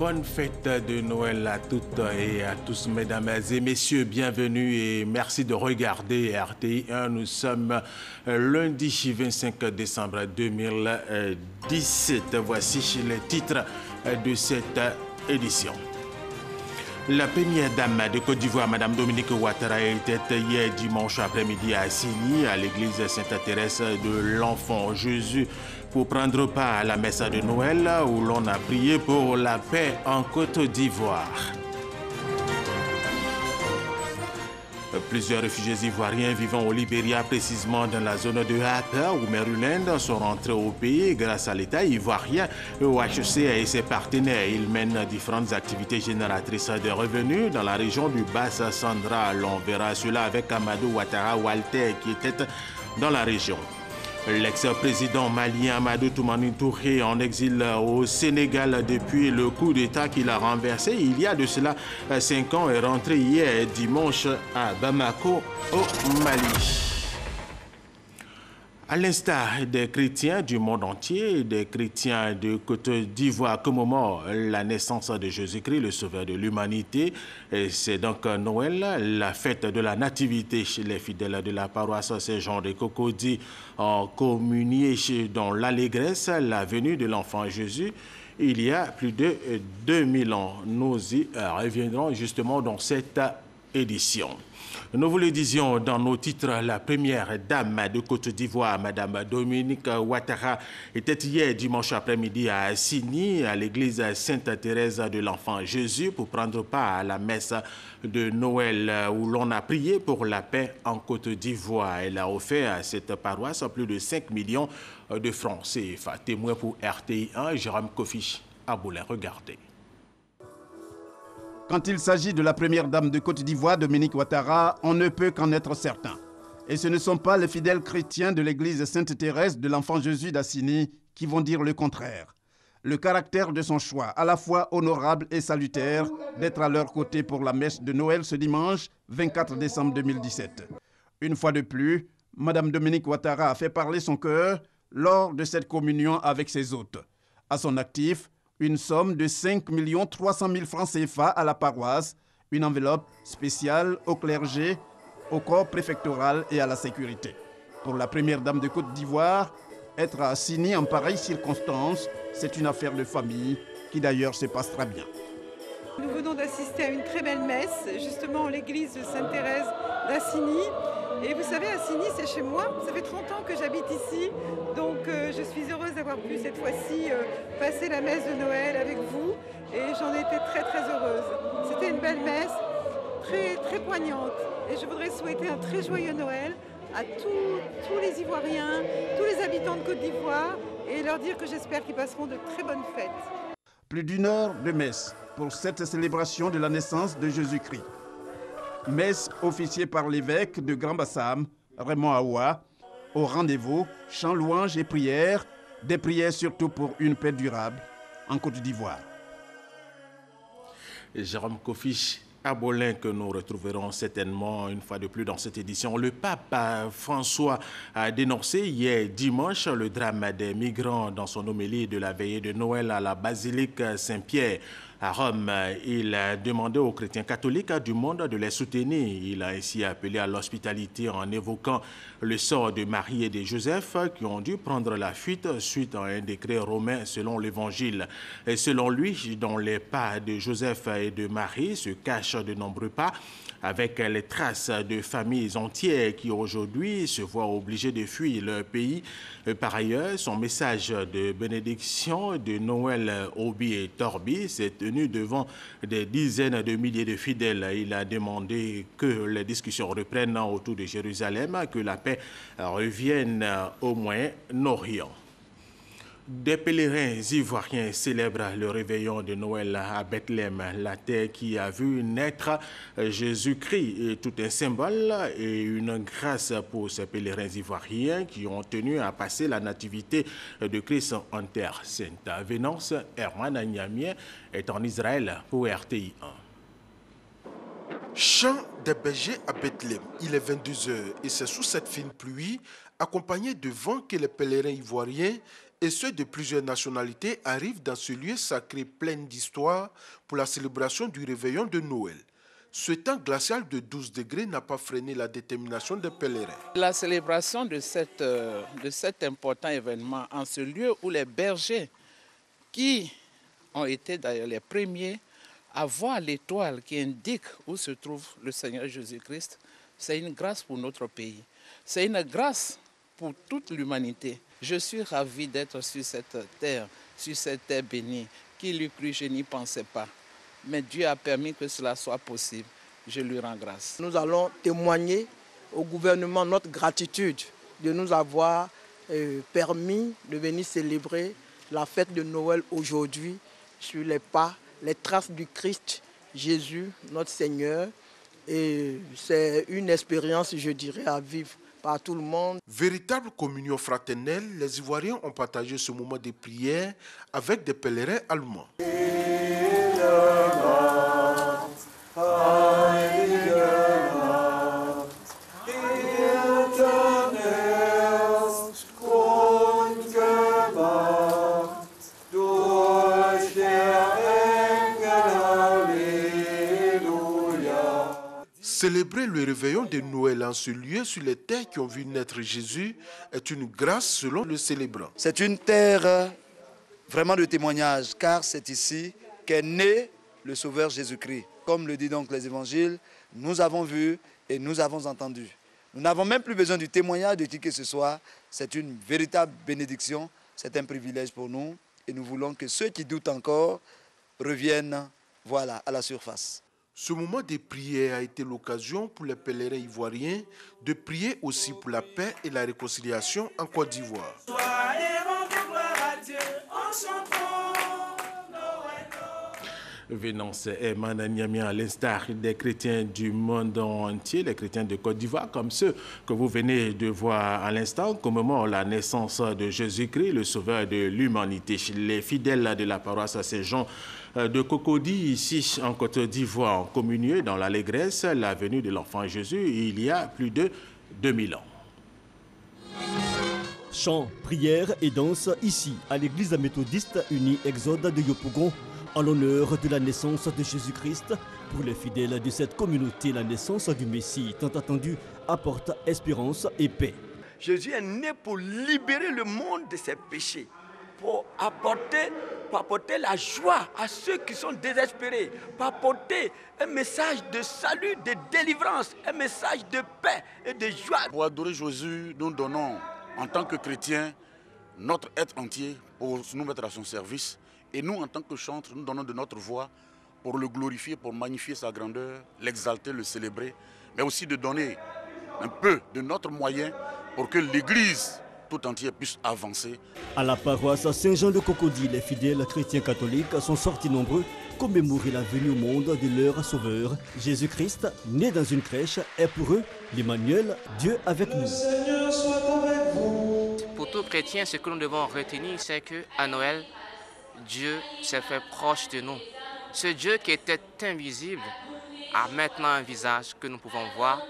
Bonne fête de Noël à toutes et à tous, mesdames et messieurs. Bienvenue et merci de regarder RTI 1. Nous sommes lundi 25 décembre 2017. Voici les titres de cette édition. La première dame de Côte d'Ivoire, Mme Dominique Ouattara, était hier dimanche après-midi à Signy, à l'église Sainte-Thérèse de l'Enfant Jésus, pour prendre part à la messe de Noël où l'on a prié pour la paix en Côte d'Ivoire. Plusieurs réfugiés ivoiriens vivant au Libéria, précisément dans la zone de Harper ou Maryland, sont rentrés au pays grâce à l'État ivoirien et au HCR et ses partenaires. Ils mènent différentes activités génératrices de revenus dans la région du Bas-Sandra. On verra cela avec Amadou Ouattara Walter qui était dans la région. L'ex-président malien Amadou Toumani Touré, en exil au Sénégal depuis le coup d'État qu'il a renversé il y a de cela 5 ans, est rentré hier dimanche à Bamako au Mali. À l'instar des chrétiens du monde entier, des chrétiens de Côte d'Ivoire commémorent la naissance de Jésus-Christ, le sauveur de l'humanité. C'est donc Noël, la fête de la nativité chez les fidèles de la paroisse Saint-Jean de Cocody, en communié dans l'allégresse, la venue de l'enfant Jésus. Il y a plus de 2000 ans. Nous y reviendrons justement dans cette édition. Nous vous le disions dans nos titres, la première dame de Côte d'Ivoire, Mme Dominique Ouattara, était hier dimanche après-midi à Signy, à l'église Sainte-Thérèse de l'Enfant Jésus, pour prendre part à la messe de Noël où l'on a prié pour la paix en Côte d'Ivoire. Elle a offert à cette paroisse plus de 5 millions de francs CFA. Témoin pour RTI 1, Jérôme Kofi Aboulin. Regardez. Quand il s'agit de la première dame de Côte d'Ivoire, Dominique Ouattara, on ne peut qu'en être certain. Et ce ne sont pas les fidèles chrétiens de l'église Sainte-Thérèse de l'Enfant Jésus d'Assigny qui vont dire le contraire. Le caractère de son choix, à la fois honorable et salutaire, d'être à leur côté pour la messe de Noël ce dimanche 24 décembre 2017. Une fois de plus, Mme Dominique Ouattara a fait parler son cœur lors de cette communion avec ses hôtes. À son actif, une somme de 5 300 000 francs CFA à la paroisse, une enveloppe spéciale au clergé, au corps préfectoral et à la sécurité. Pour la première dame de Côte d'Ivoire, être à Signy en pareille circonstance, c'est une affaire de famille qui d'ailleurs se passe très bien. Nous venons d'assister à une très belle messe, justement à l'église de Sainte-Thérèse d'Assigny. Et vous savez, Assigny, c'est chez moi. Ça fait 30 ans que j'habite ici. Donc je suis heureuse d'avoir pu cette fois-ci passer la messe de Noël avec vous. Et j'en étais très très heureuse. C'était une belle messe, très très poignante. Et je voudrais souhaiter un très joyeux Noël à tous les Ivoiriens, tous les habitants de Côte d'Ivoire, et leur dire que j'espère qu'ils passeront de très bonnes fêtes. Plus d'1 heure de messe pour cette célébration de la naissance de Jésus-Christ. Messe officiée par l'évêque de Grand-Bassam, Raymond Aoua. Au rendez-vous, chants, louanges et prières, des prières surtout pour une paix durable en Côte d'Ivoire. Jérôme Kofi Aboulin, que nous retrouverons certainement une fois de plus dans cette édition. Le pape François a dénoncé hier dimanche le drame des migrants dans son homélie de la veillée de Noël à la basilique Saint-Pierre à Rome. Il a demandé aux chrétiens catholiques du monde de les soutenir. Il a ainsi appelé à l'hospitalité en évoquant le sort de Marie et de Joseph qui ont dû prendre la fuite suite à un décret romain selon l'Évangile. Et selon lui, dans les pas de Joseph et de Marie se cachent de nombreux pas avec les traces de familles entières qui aujourd'hui se voient obligées de fuir leur pays. Par ailleurs, son message de bénédiction de Noël Obi et Torbi s'est tenu devant des dizaines de milliers de fidèles. Il a demandé que les discussions reprennent autour de Jérusalem, que la paix revienne au Moyen-Orient. Des pèlerins ivoiriens célèbrent le réveillon de Noël à Bethléem, la terre qui a vu naître Jésus-Christ. Et tout un symbole et une grâce pour ces pèlerins ivoiriens qui ont tenu à passer la nativité de Christ en terre sainte. Vénance Herman Agnamien est en Israël pour RTI 1. Chant des bergers à Bethléem, il est 22 h et c'est sous cette fine pluie, accompagnée de vent, que les pèlerins ivoiriens et ceux de plusieurs nationalités arrivent dans ce lieu sacré plein d'histoire pour la célébration du réveillon de Noël. Ce temps glacial de 12 degrés n'a pas freiné la détermination des pèlerins. La célébration de cet important événement en ce lieu où les bergers, qui ont été d'ailleurs les premiers à voir l'étoile qui indique où se trouve le Seigneur Jésus-Christ, c'est une grâce pour notre pays. C'est une grâce pour toute l'humanité. Je suis ravi d'être sur cette terre bénie. Qui l'eût cru, je n'y pensais pas. Mais Dieu a permis que cela soit possible. Je lui rends grâce. Nous allons témoigner au gouvernement notre gratitude de nous avoir permis de venir célébrer la fête de Noël aujourd'hui sur les pas, les traces du Christ, Jésus, notre Seigneur. Et c'est une expérience, je dirais, à vivre par tout le monde. Véritable communion fraternelle, les Ivoiriens ont partagé ce moment de prière avec des pèlerins allemands. Célébrer le réveillon de Noël en ce lieu sur les terres qui ont vu naître Jésus est une grâce selon le célébrant. C'est une terre vraiment de témoignage, car c'est ici qu'est né le Sauveur Jésus-Christ. Comme le dit donc les évangiles, nous avons vu et nous avons entendu. Nous n'avons même plus besoin du témoignage de qui que ce soit. C'est une véritable bénédiction, c'est un privilège pour nous. Et nous voulons que ceux qui doutent encore reviennent, voilà, à la surface. Ce moment de prière a été l'occasion pour les pèlerins ivoiriens de prier aussi pour la paix et la réconciliation en Côte d'Ivoire. Venance Emmanuel Niamey, à l'instar des chrétiens du monde entier, les chrétiens de Côte d'Ivoire, comme ceux que vous venez de voir à l'instant, commémorent la naissance de Jésus-Christ, le sauveur de l'humanité. Les fidèles de la paroisse Saint-Jean de Cocody, ici en Côte d'Ivoire, ont communié dans l'allégresse la venue de l'enfant Jésus il y a plus de 2000 ans. Chants, prières et danses ici à l'église méthodiste unie Exode de Yopougon, en l'honneur de la naissance de Jésus-Christ. Pour les fidèles de cette communauté, la naissance du Messie tant attendu apporte espérance et paix. Jésus est né pour libérer le monde de ses péchés, pour apporter la joie à ceux qui sont désespérés, pour apporter un message de salut, de délivrance, un message de paix et de joie. Pour adorer Jésus, nous donnons en tant que chrétiens notre être entier pour nous mettre à son service. Et nous, en tant que chantres, nous donnons de notre voix pour le glorifier, pour magnifier sa grandeur, l'exalter, le célébrer, mais aussi de donner un peu de notre moyen pour que l'Église tout entière puisse avancer. À la paroisse Saint-Jean de Cocody, les fidèles chrétiens catholiques sont sortis nombreux commémorer la venue au monde de leur Sauveur. Jésus-Christ, né dans une crèche, est pour eux l'Emmanuel, Dieu avec nous. Le Seigneur soit avec vous. Pour tout chrétien, ce que nous devons retenir, c'est qu'à Noël, Dieu s'est fait proche de nous. Ce Dieu qui était invisible a maintenant un visage que nous pouvons voir,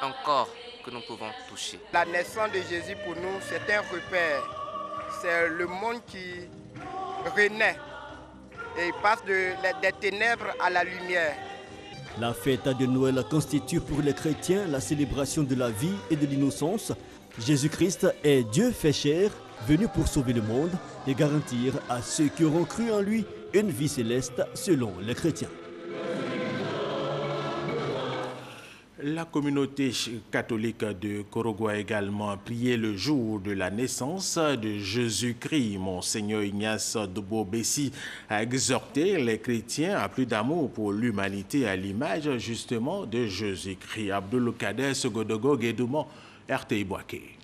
un corps que nous pouvons toucher. La naissance de Jésus pour nous, c'est un repère. C'est le monde qui renaît et il passe des ténèbres à la lumière. La fête de Noël constitue pour les chrétiens la célébration de la vie et de l'innocence. Jésus-Christ est Dieu fait chair, venu pour sauver le monde et garantir à ceux qui auront cru en lui une vie céleste selon les chrétiens. La communauté catholique de Korogo a également prié le jour de la naissance de Jésus-Christ. Monseigneur Ignace Dobo-Bessi a exhorté les chrétiens à plus d'amour pour l'humanité à l'image justement de Jésus-Christ. Abdoul Kader Segodogo Guédouman, RTI Boaké.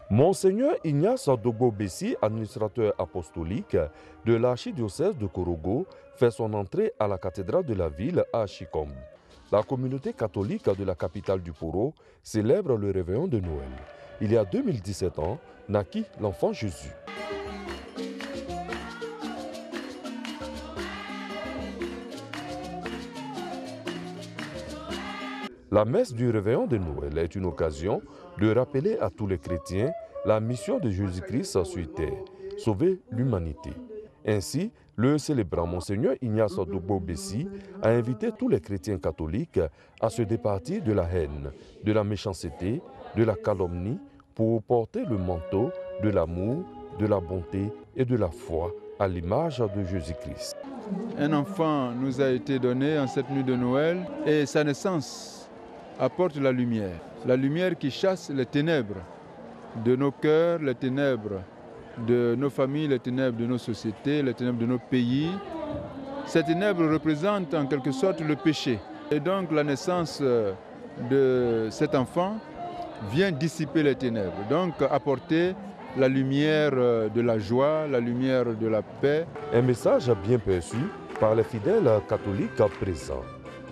Monseigneur Ignace Dobo-Bessi, administrateur apostolique de l'archidiocèse de Korogo, fait son entrée à la cathédrale de la ville à Chikombe. La communauté catholique de la capitale du Poro célèbre le réveillon de Noël. Il y a 2017 ans, naquit l'enfant Jésus. La messe du réveillon de Noël est une occasion de rappeler à tous les chrétiens la mission de Jésus-Christ sur terre, sauver l'humanité. Ainsi, le célébrant Monseigneur Ignace Dogbo Bessi a invité tous les chrétiens catholiques à se départir de la haine, de la méchanceté, de la calomnie, pour porter le manteau de l'amour, de la bonté et de la foi à l'image de Jésus-Christ. Un enfant nous a été donné en cette nuit de Noël et sa naissance apporte la lumière qui chasse les ténèbres de nos cœurs, les ténèbres de nos familles, les ténèbres de nos sociétés, les ténèbres de nos pays. Ces ténèbres représentent en quelque sorte le péché. Et donc la naissance de cet enfant vient dissiper les ténèbres, donc apporter la lumière de la joie, la lumière de la paix. Un message bien perçu par les fidèles catholiques présents.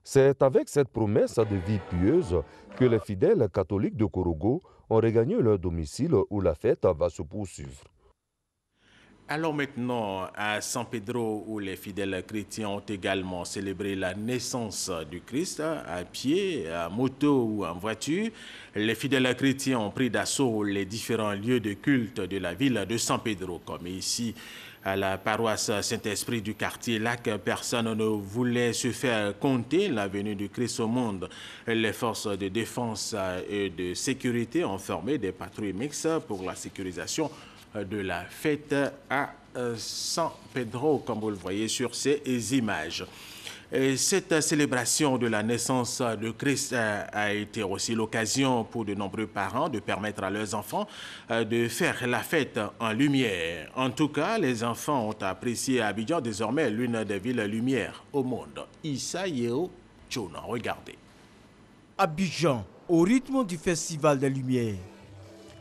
C'est avec cette promesse de vie pieuse que les fidèles catholiques de Korogo ont regagné leur domicile où la fête va se poursuivre. Alors maintenant, à San Pedro, où les fidèles chrétiens ont également célébré la naissance du Christ, à pied, à moto ou en voiture, les fidèles chrétiens ont pris d'assaut les différents lieux de culte de la ville de San Pedro, comme ici à la paroisse Saint-Esprit du quartier Lac. Personne ne voulait se faire compter la venue du Christ au monde. Les forces de défense et de sécurité ont formé des patrouilles mixtes pour la sécurisation de la fête à San Pedro, comme vous le voyez sur ces images. Et cette célébration de la naissance de Christ a été aussi l'occasion pour de nombreux parents de permettre à leurs enfants de faire la fête en lumière. En tout cas, les enfants ont apprécié Abidjan, désormais l'une des villes lumière au monde. Issa Yeo Chona, regardez. Abidjan, au rythme du Festival des Lumières.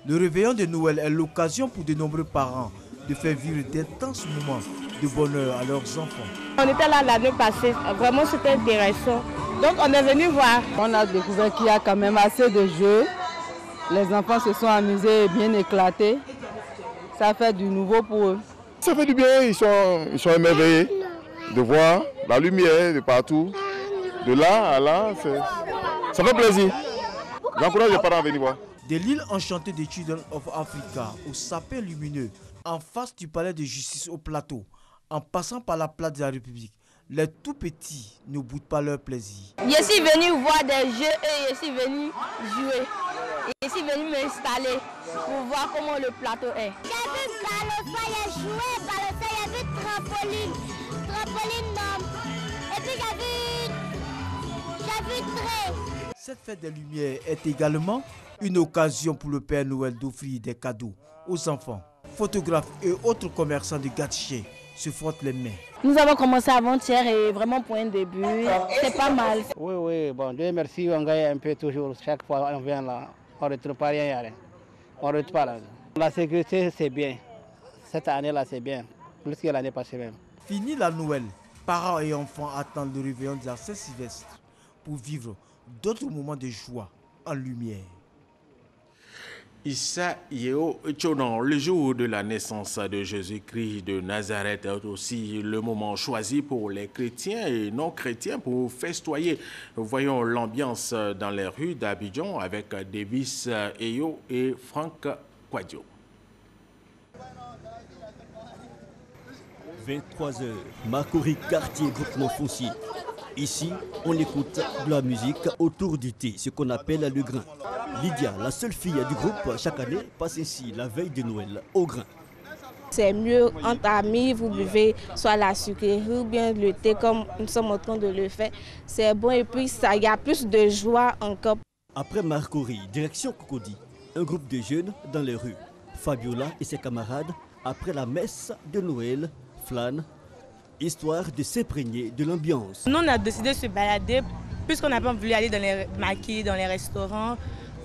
Le réveillon de Noël est l'occasion pour de nombreux parents de faire vivre d'intenses moments de bonheur à leurs enfants. On était là l'année passée, vraiment c'était intéressant. Donc on est venu voir. On a découvert qu'il y a quand même assez de jeux. Les enfants se sont amusés et bien éclatés. Ça fait du nouveau pour eux. Ça fait du bien, ils sont émerveillés de voir la lumière de partout. De là à là, ça fait plaisir. J'encourage les parents à venir voir. De l'île enchantée des Children of Africa au sapin lumineux, en face du palais de justice au plateau, en passant par la place de la République, les tout petits ne boudent pas leur plaisir. Je suis venu voir des jeux et je suis venu jouer. Je suis venu m'installer pour voir comment le plateau est. J'ai vu balofaya jouer, balofaya, j'ai vu trampoline et puis j'ai vu trait. Cette fête des Lumières est également une occasion pour le Père Noël d'offrir des cadeaux aux enfants. Photographes et autres commerçants de gâteaux se frottent les mains. Nous avons commencé avant-hier et vraiment pour un début, c'est pas mal. Oui, bon, Dieu merci, on gagne un peu toujours. Chaque fois on vient là, on ne retrouve pas rien. On ne retrouve pas là. La sécurité, c'est bien. Cette année-là, c'est bien. Plus que l'année passée même. Fini la Noël, parents et enfants attendent le réveillon de la Saint-Sylvestre pour vivre d'autres moments de joie en lumière. Issa Yeo Chonon, le jour de la naissance de Jésus-Christ de Nazareth est aussi le moment choisi pour les chrétiens et non-chrétiens pour festoyer. Voyons l'ambiance dans les rues d'Abidjan avec Davis Eyo et Franck Quadio. 23h, Makori quartier groupement foncier. Ici, on écoute de la musique autour du thé, ce qu'on appelle le grain. Lydia, la seule fille du groupe, chaque année, passe ici la veille de Noël au grain. C'est mieux entre amis, vous buvez soit la sucrerie ou bien le thé comme nous sommes en train de le faire. C'est bon et puis il y a plus de joie encore. Après Marcory, direction Cocody, un groupe de jeunes dans les rues. Fabiola et ses camarades, après la messe de Noël, flânent, histoire de s'imprégner de l'ambiance. Nous, on a décidé de se balader, puisqu'on n'a pas voulu aller dans les maquis, dans les restaurants,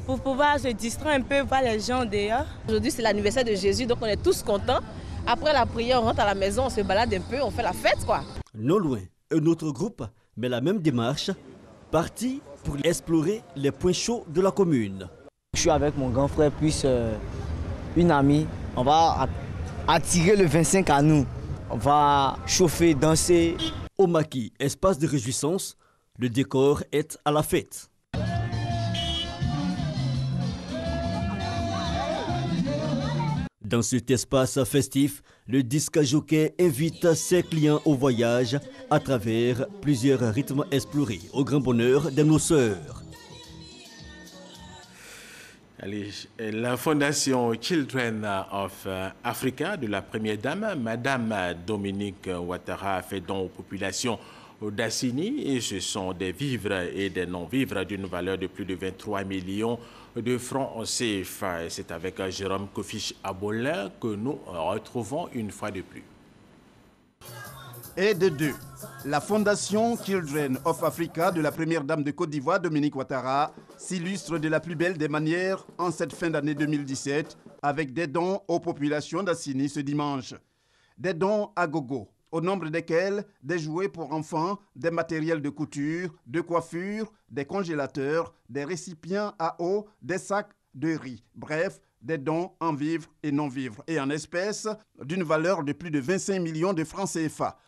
pour pouvoir se distraire un peu, voir les gens dehors. Aujourd'hui, c'est l'anniversaire de Jésus, donc on est tous contents. Après la prière, on rentre à la maison, on se balade un peu, on fait la fête, quoi. Non loin, un autre groupe, mais la même démarche, parti pour explorer les points chauds de la commune. Je suis avec mon grand frère, puis une amie. On va attirer le 25 à nous. On va chauffer, danser. Au maquis, espace de réjouissance, le décor est à la fête. Dans cet espace festif, le disque jockey invite ses clients au voyage à travers plusieurs rythmes explorés, au grand bonheur de nos sœurs. Allez, la fondation Children of Africa de la première dame, Madame Dominique Ouattara, a fait don aux populations d'Assini, et ce sont des vivres et des non-vivres d'une valeur de plus de 23 millions de francs CFA. C'est avec Jérôme Kofish Abolin que nous retrouvons une fois de plus. Et de deux, la fondation Children of Africa de la première dame de Côte d'Ivoire, Dominique Ouattara, s'illustre de la plus belle des manières en cette fin d'année 2017 avec des dons aux populations d'Assini ce dimanche. Des dons à gogo, au nombre desquels des jouets pour enfants, des matériels de couture, de coiffure, des congélateurs, des récipients à eau, des sacs de riz. Bref, des dons en vivres et non-vivres et en espèces d'une valeur de plus de 25 millions de francs CFA.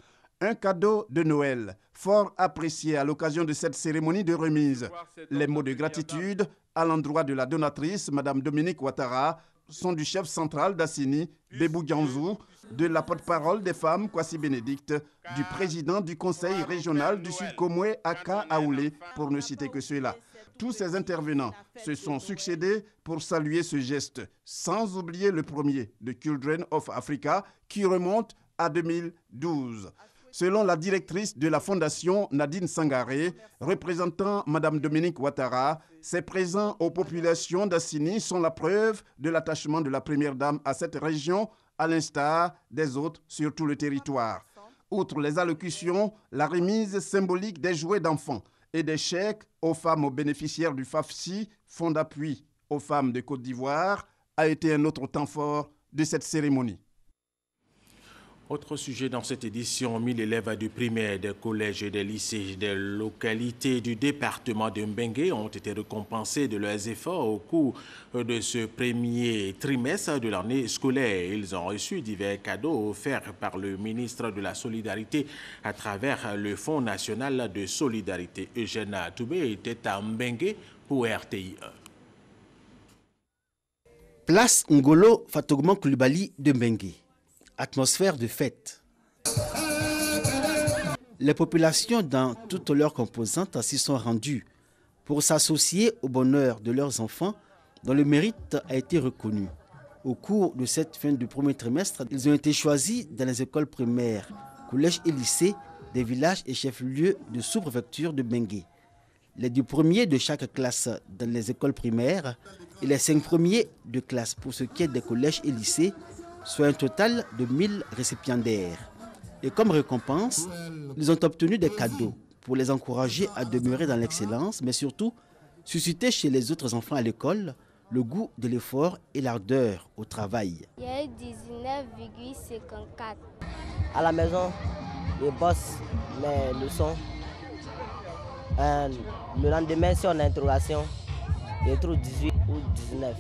Un cadeau de Noël, fort apprécié à l'occasion de cette cérémonie de remise. Les mots de gratitude à l'endroit de la donatrice, Mme Dominique Ouattara, sont du chef central d'Assini, Bébou Dianzou, de la porte-parole des femmes, Kwasi Bénédicte, du président du conseil régional du Sud Komoué, Aka Aoulé, pour ne citer que ceux-là. Tous ces intervenants se sont succédés pour saluer ce geste, sans oublier le premier de Children of Africa, qui remonte à 2012. Selon la directrice de la fondation, Nadine Sangaré, représentant Mme Dominique Ouattara, ces présents aux populations d'Assini sont la preuve de l'attachement de la première dame à cette région, à l'instar des autres sur tout le territoire. Outre les allocutions, la remise symbolique des jouets d'enfants et des chèques aux femmes aux bénéficiaires du FAFSI, Fonds d'appui aux femmes de Côte d'Ivoire, a été un autre temps fort de cette cérémonie. Autre sujet dans cette édition, 1000 élèves du primaire, des collèges et des lycées des localités du département de Mbengue ont été récompensés de leurs efforts au cours de ce premier trimestre de l'année scolaire. Ils ont reçu divers cadeaux offerts par le ministre de la Solidarité à travers le Fonds national de solidarité. Eugène Toubé était à Mbengue pour RTI 1. Place Ngolo Fatogman Koulibaly de Mbengue. Atmosphère de fête. Les populations dans toutes leurs composantes s'y sont rendues pour s'associer au bonheur de leurs enfants dont le mérite a été reconnu. Au cours de cette fin du premier trimestre, ils ont été choisis dans les écoles primaires, collèges et lycées des villages et chefs-lieux de sous-préfecture de Mbengue. Les 2 premiers de chaque classe dans les écoles primaires et les 5 premiers de classe pour ce qui est des collèges et lycées, soit un total de 1000 récipiendaires. Et comme récompense, ils ont obtenu des cadeaux pour les encourager à demeurer dans l'excellence, mais surtout susciter chez les autres enfants à l'école le goût de l'effort et l'ardeur au travail. Il y a eu 19,54. À la maison, je bosse mes leçons. Le lendemain, si on a interrogation, je trouve 18 ou 19.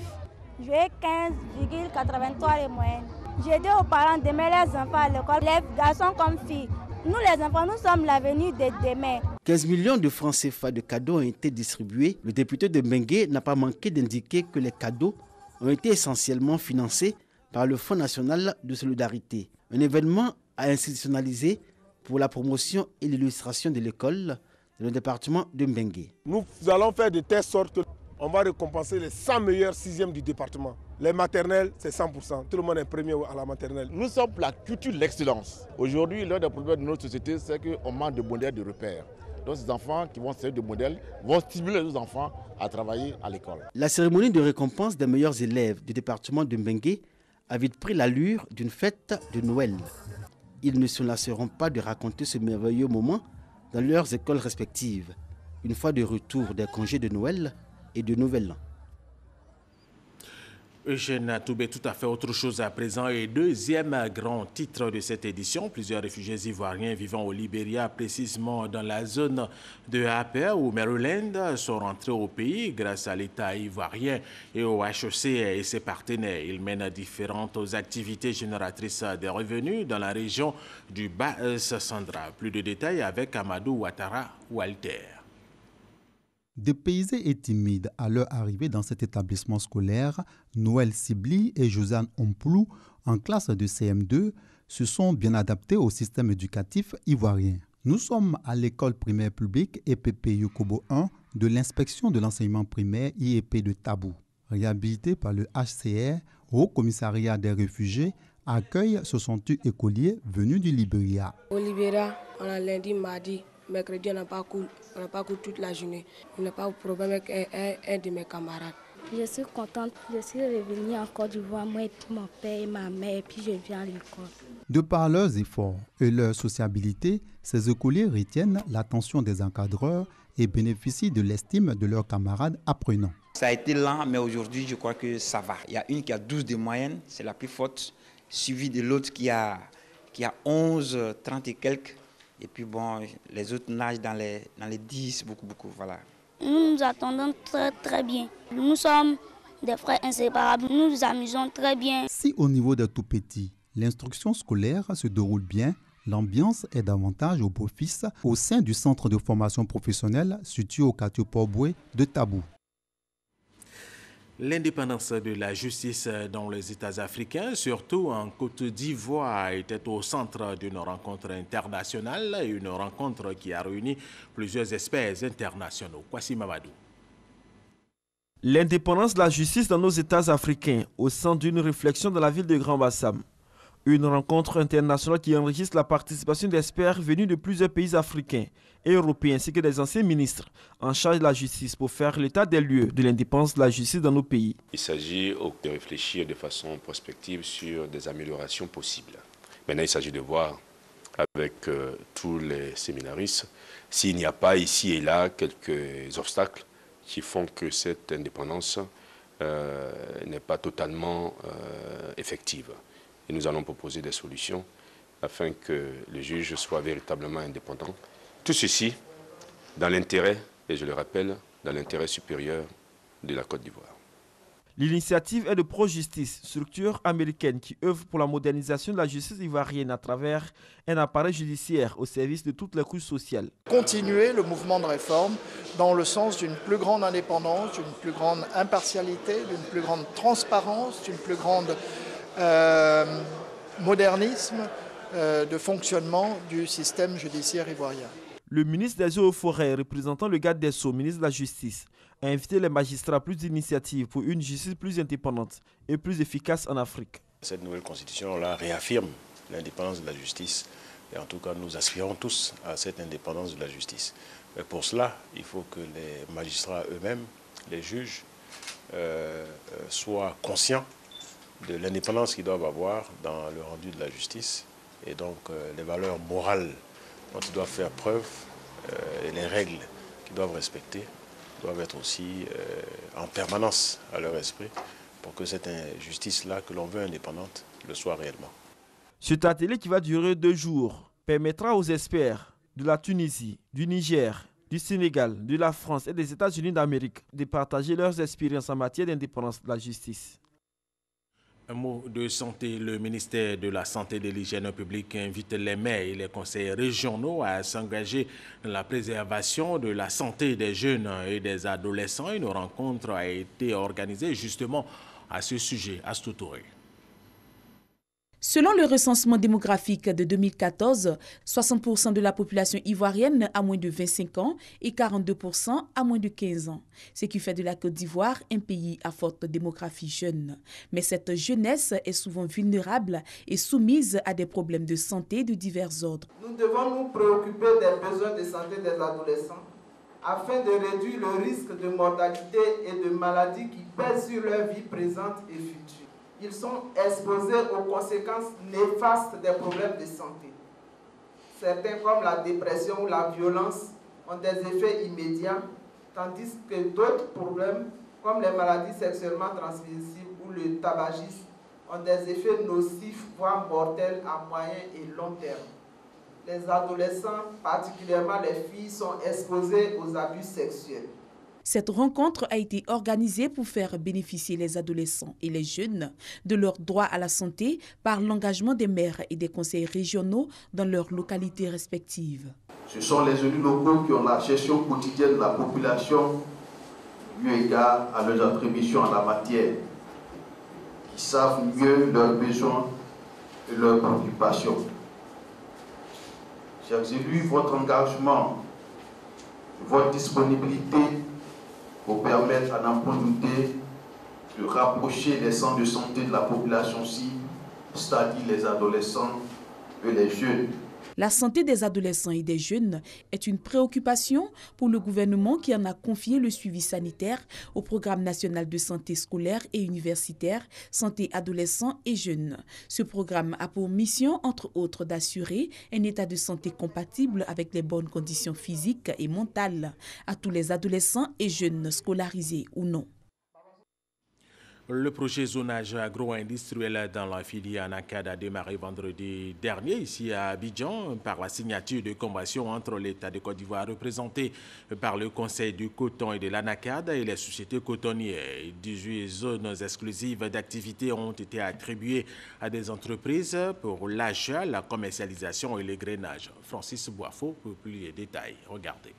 J'ai 15,83 les moyennes. J'ai dit aux parents d'aimer les enfants à l'école, les garçons comme filles. Nous les enfants, nous sommes l'avenir de demain. 15 millions de francs CFA de cadeaux ont été distribués. Le député de Mbengue n'a pas manqué d'indiquer que les cadeaux ont été essentiellement financés par le Fonds national de solidarité. Un événement à institutionnaliser pour la promotion et l'illustration de l'école dans le département de Mbengue. Nous allons faire de telle sorte que on va récompenser les 100 meilleurs 6e du département. Les maternelles, c'est 100%. Tout le monde est premier à la maternelle. Nous sommes pour la culture de l'excellence. Aujourd'hui, l'un des problèmes de notre société, c'est qu'on manque de modèles de repères. Donc ces enfants qui vont servir de modèles vont stimuler les enfants à travailler à l'école. La cérémonie de récompense des meilleurs élèves du département de Mbengue a vite pris l'allure d'une fête de Noël. Ils ne se lasseront pas de raconter ce merveilleux moment dans leurs écoles respectives, une fois de retour des congés de Noël et de Nouvel An. Eugène Toubé, tout à fait autre chose à présent et deuxième grand titre de cette édition. Plusieurs réfugiés ivoiriens vivant au Libéria, précisément dans la zone de Upper ou Maryland, sont rentrés au pays grâce à l'État ivoirien et au HEC et ses partenaires. Ils mènent différentes activités génératrices de revenus dans la région du Bas-Sassandra. Plus de détails avec Amadou Ouattara Walter. Dépaysés et timides à leur arrivée dans cet établissement scolaire, Noël Sibli et Josiane Ompoulou, en classe de CM2, se sont bien adaptés au système éducatif ivoirien. Nous sommes à l'école primaire publique EPP Yokobo 1 de l'inspection de l'enseignement primaire IEP de Tabou. Réhabilité par le HCR, Haut Commissariat des réfugiés, accueille 68 écoliers venus du Libéria. Au Libéria, on a lundi, mardi, mercredi, on n'a pas cours toute la journée. On n'a pas de problème avec un de mes camarades. Je suis contente, je suis revenue en Côte d'Ivoire, moi et puis mon père et ma mère, et puis je viens à l'école. De par leurs efforts et leur sociabilité, ces écoliers retiennent l'attention des encadreurs et bénéficient de l'estime de leurs camarades apprenants. Ça a été lent, mais aujourd'hui, je crois que ça va. Il y a une qui a 12 de moyenne, c'est la plus forte, suivie de l'autre qui a 11, 30 et quelques. Et puis bon, les autres nagent dans les 10, beaucoup, voilà. Nous nous attendons très bien. Nous sommes des frères inséparables, nous nous amusons très bien. Si au niveau des tout-petits, l'instruction scolaire se déroule bien, l'ambiance est davantage au beau-fils au sein du centre de formation professionnelle situé au quartier Port-Boué de Tabou. L'indépendance de la justice dans les États africains, surtout en Côte d'Ivoire, était au centre d'une rencontre internationale, une rencontre qui a réuni plusieurs experts internationaux. Kwasi Mamadou. L'indépendance de la justice dans nos États africains, au centre d'une réflexion dans la ville de Grand-Bassam. Une rencontre internationale qui enregistre la participation d'experts venus de plusieurs pays africains et européens, ainsi que des anciens ministres en charge de la justice pour faire l'état des lieux de l'indépendance de la justice dans nos pays. Il s'agit de réfléchir de façon prospective sur des améliorations possibles. Maintenant, il s'agit de voir avec tous les séminaristes s'il n'y a pas ici et là quelques obstacles qui font que cette indépendance n'est pas totalement effective. Et nous allons proposer des solutions afin que le juge soit véritablement indépendant. Tout ceci dans l'intérêt, et je le rappelle, dans l'intérêt supérieur de la Côte d'Ivoire. L'initiative est de Pro-Justice, structure américaine qui œuvre pour la modernisation de la justice ivoirienne à travers un appareil judiciaire au service de toutes les couches sociales. Continuer le mouvement de réforme dans le sens d'une plus grande indépendance, d'une plus grande impartialité, d'une plus grande transparence, d'une plus grande modernisme de fonctionnement du système judiciaire ivoirien. Le ministre des Eaux et Forêts, représentant le garde des Sceaux, ministre de la Justice, a invité les magistrats à plus d'initiatives pour une justice plus indépendante et plus efficace en Afrique. Cette nouvelle constitution-là réaffirme l'indépendance de la justice. Et en tout cas, nous aspirons tous à cette indépendance de la justice. Mais pour cela, il faut que les magistrats eux-mêmes, les juges, soient conscients de l'indépendance qu'ils doivent avoir dans le rendu de la justice et donc les valeurs morales dont ils doivent faire preuve et les règles qu'ils doivent respecter doivent être aussi en permanence à leur esprit pour que cette justice-là que l'on veut indépendante le soit réellement. Cet atelier qui va durer 2 jours permettra aux experts de la Tunisie, du Niger, du Sénégal, de la France et des États-Unis d'Amérique de partager leurs expériences en matière d'indépendance de la justice. Un mot de santé. Le ministère de la Santé et de l'Hygiène publique invite les maires et les conseils régionaux à s'engager dans la préservation de la santé des jeunes et des adolescents. Une rencontre a été organisée justement à ce sujet à Stoutouré. Selon le recensement démographique de 2014, 60% de la population ivoirienne a moins de 25 ans et 42% a moins de 15 ans, ce qui fait de la Côte d'Ivoire un pays à forte démographie jeune. Mais cette jeunesse est souvent vulnérable et soumise à des problèmes de santé de divers ordres. Nous devons nous préoccuper des besoins de santé des adolescents afin de réduire le risque de mortalité et de maladies qui pèsent sur leur vie présente et future. Ils sont exposés aux conséquences néfastes des problèmes de santé. Certains, comme la dépression ou la violence, ont des effets immédiats, tandis que d'autres problèmes, comme les maladies sexuellement transmissibles ou le tabagisme, ont des effets nocifs, voire mortels à moyen et long terme. Les adolescents, particulièrement les filles, sont exposés aux abus sexuels. Cette rencontre a été organisée pour faire bénéficier les adolescents et les jeunes de leur droit à la santé par l'engagement des maires et des conseils régionaux dans leurs localités respectives. Ce sont les élus locaux qui ont la gestion quotidienne de la population, eu égard à leurs attributions en la matière, qui savent mieux leurs besoins et leurs préoccupations. Chers élus, votre engagement, votre disponibilité pour permettre à n'en point douter de rapprocher les centres de santé de la population cible, c'est-à-dire les adolescents et les jeunes. La santé des adolescents et des jeunes est une préoccupation pour le gouvernement qui en a confié le suivi sanitaire au Programme national de santé scolaire et universitaire, santé adolescents et jeunes. Ce programme a pour mission, entre autres, d'assurer un état de santé compatible avec les bonnes conditions physiques et mentales à tous les adolescents et jeunes scolarisés ou non. Le projet zonage agro-industriel dans la filière ANACAD a démarré vendredi dernier ici à Abidjan par la signature de convention entre l'État de Côte d'Ivoire représenté par le Conseil du coton et de l'ANACAD et les sociétés cotonnières. 18 zones exclusives d'activité ont été attribuées à des entreprises pour l'achat, la commercialisation et le grainage. Francis Boifo pour plus de détails. Regardez.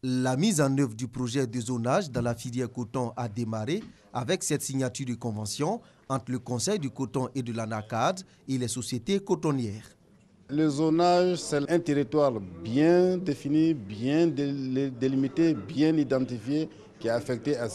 La mise en œuvre du projet de zonage dans la filière coton a démarré avec cette signature de convention entre le Conseil du coton et de l'ANACAD et les sociétés cotonnières. Le zonage, c'est un territoire bien défini, bien délimité, bien identifié, qui est affecté à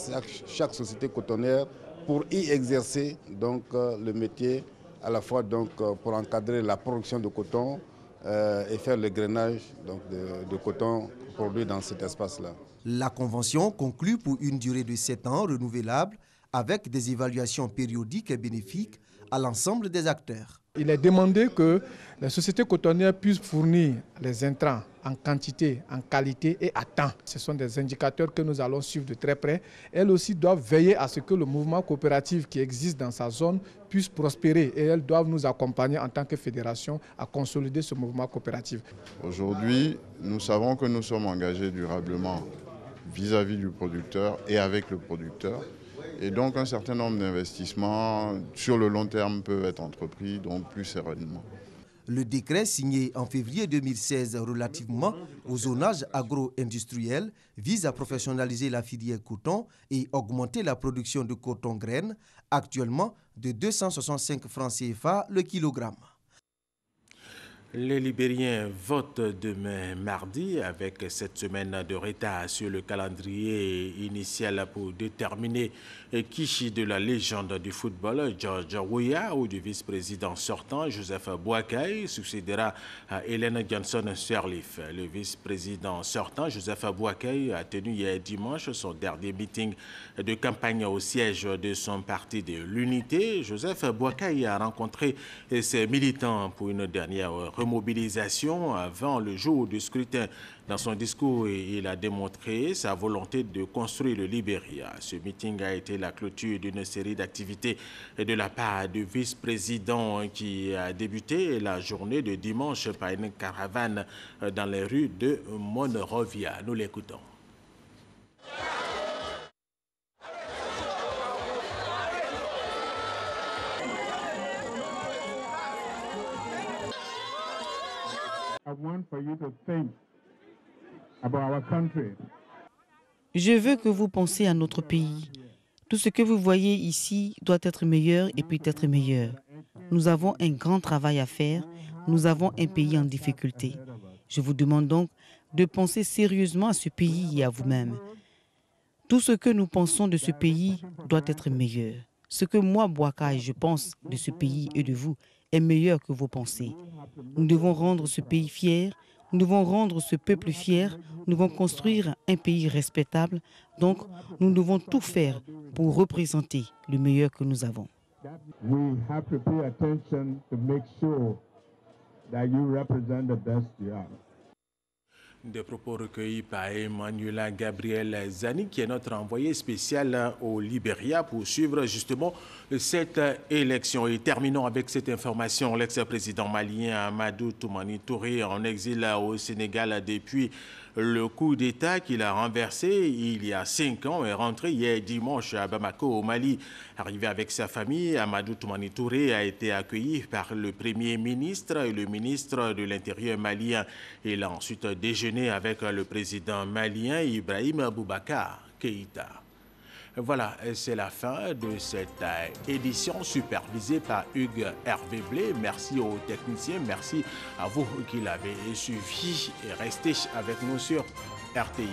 chaque société cotonnière pour y exercer donc, le métier, à la fois donc, pour encadrer la production de coton et faire le grainage donc, de coton produit dans cet espace-là. La convention conclut pour une durée de 7 ans renouvelable avec des évaluations périodiques et bénéfiques à l'ensemble des acteurs. Il est demandé que les sociétés cotonnières puissent fournir les intrants en quantité, en qualité et à temps. Ce sont des indicateurs que nous allons suivre de très près. Elles aussi doivent veiller à ce que le mouvement coopératif qui existe dans sa zone puisse prospérer et elles doivent nous accompagner en tant que fédération à consolider ce mouvement coopératif. Aujourd'hui, nous savons que nous sommes engagés durablement vis-à-vis du producteur et avec le producteur. Et donc un certain nombre d'investissements sur le long terme peuvent être entrepris donc plus sereinement. Le décret signé en février 2016 relativement au zonage agro-industriel vise à professionnaliser la filière coton et augmenter la production de coton graines, actuellement de 265 francs CFA le kilogramme. Les Libériens votent demain mardi avec cette semaine de retard sur le calendrier initial pour déterminer qui de la légende du football, George Weah, ou du vice-président sortant, Joseph Boakai, succédera à Ellen Johnson-Sirleaf. Le vice-président sortant, Joseph Boakai, a tenu hier dimanche son dernier meeting de campagne au siège de son parti de l'Unité. Joseph Boakai a rencontré ses militants pour une dernière remobilisation avant le jour du scrutin. Dans son discours, il a démontré sa volonté de construire le Libéria. Ce meeting a été la clôture d'une série d'activités de la part du vice-président qui a débuté la journée de dimanche par une caravane dans les rues de Monrovia. Nous l'écoutons. Je veux que vous pensiez à notre pays. Tout ce que vous voyez ici doit être meilleur et peut être meilleur. Nous avons un grand travail à faire. Nous avons un pays en difficulté. Je vous demande donc de penser sérieusement à ce pays et à vous-même. Tout ce que nous pensons de ce pays doit être meilleur. Ce que moi, Boakai, je pense de ce pays et de vous est meilleur que vos pensées. Nous devons rendre ce pays fier. Nous devons rendre ce peuple fier, nous devons construire un pays respectable, donc nous devons tout faire pour représenter le meilleur que nous avons. We have to pay attention to make sure that you represent the best you are. Des propos recueillis par Emmanuela Gabriel Zani, qui est notre envoyé spécial au Libéria pour suivre justement cette élection. Et terminons avec cette information. L'ex-président malien Amadou Toumani Touré, en exil au Sénégal depuis Le coup d'État qu'il a renversé il y a 5 ans est rentré hier dimanche à Bamako, au Mali. Arrivé avec sa famille, Amadou Toumani Touré a été accueilli par le Premier ministre et le ministre de l'Intérieur malien. Il a ensuite déjeuné avec le président malien Ibrahim Boubacar Keïta. Voilà, c'est la fin de cette édition supervisée par Hugues Hervé Blé. Merci aux techniciens, merci à vous qui l'avez suivi et restez avec nous sur RTI.